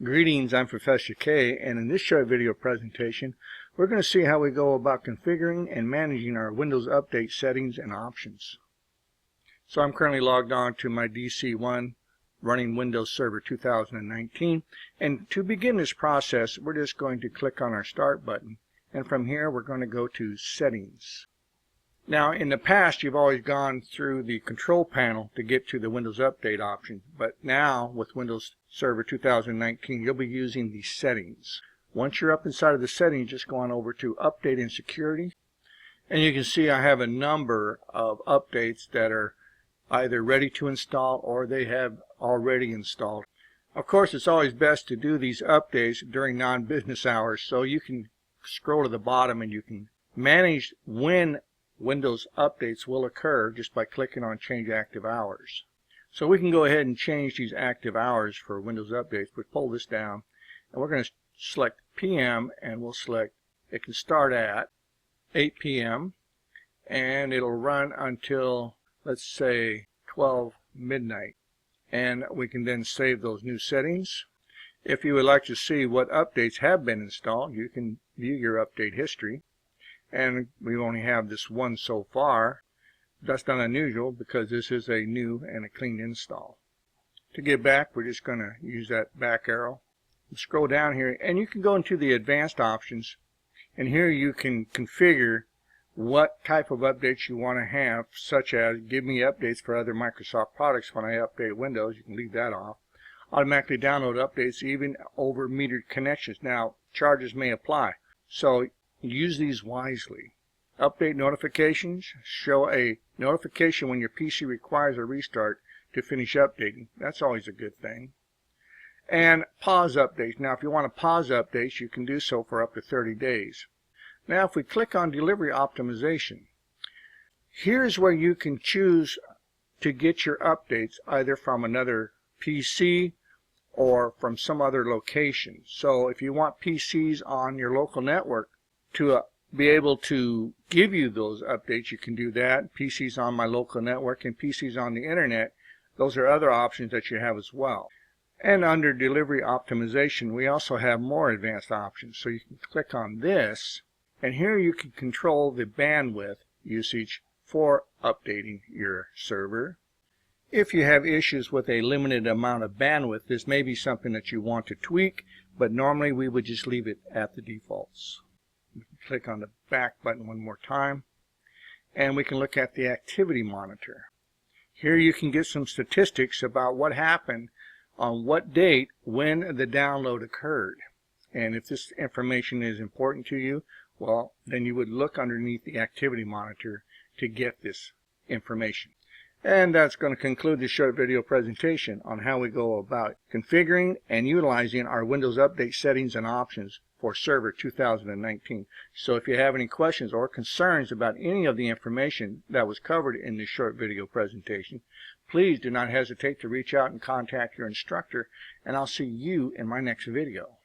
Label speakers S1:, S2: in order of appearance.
S1: Greetings, I'm Professor K, and in this short video presentation we're going to see how we go about configuring and managing our Windows Update settings and options. So I'm currently logged on to my DC1 running Windows Server 2019, and to begin this process we're just going to click on our Start button, and from here we're going to go to Settings. Now, in the past, you've always gone through the control panel to get to the Windows Update option, but now with Windows Server 2019, you'll be using the settings. Once you're up inside of the settings, just go on over to Update and Security, and you can see I have a number of updates that are either ready to install or they have already installed. Of course, it's always best to do these updates during non-business hours, so you can scroll to the bottom and you can manage when Windows updates will occur just by clicking on Change Active Hours. So we can go ahead and change these active hours for Windows updates. We pull this down and we're going to select PM, and we'll select it can start at 8 p.m. and it'll run until, let's say, 12 midnight. And we can then save those new settings. If you would like to see what updates have been installed, you can view your update history. And we only have this one so far. That's not unusual because this is a new and a clean install. To get back, we're just going to use that back arrow. Scroll down here and you can go into the advanced options, and here you can configure what type of updates you want to have, such as give me updates for other Microsoft products when I update Windows. You can leave that off. Automatically download updates even over metered connections. Now, charges may apply, so use these wisely. Update notifications, show a notification when your PC requires a restart to finish updating. That's always a good thing. And pause updates. Now, if you want to pause updates, you can do so for up to 30 days. Now, if we click on Delivery Optimization, here's where you can choose to get your updates either from another PC or from some other location. So if you want PCs on your local network to be able to give you those updates, you can do that. PCs on my local network and PCs on the internet, those are other options that you have as well. And under Delivery Optimization, we also have more advanced options. So you can click on this, and here you can control the bandwidth usage for updating your server. If you have issues with a limited amount of bandwidth, this may be something that you want to tweak, but normally we would just leave it at the defaults. We can click on the back button one more time, and we can look at the activity monitor. Here you can get some statistics about what happened on what date when the download occurred. And if this information is important to you, well, then you would look underneath the activity monitor to get this information. And that's going to conclude this short video presentation on how we go about configuring and utilizing our Windows Update settings and options for Server 2019. So if you have any questions or concerns about any of the information that was covered in this short video presentation, please do not hesitate to reach out and contact your instructor, and I'll see you in my next video.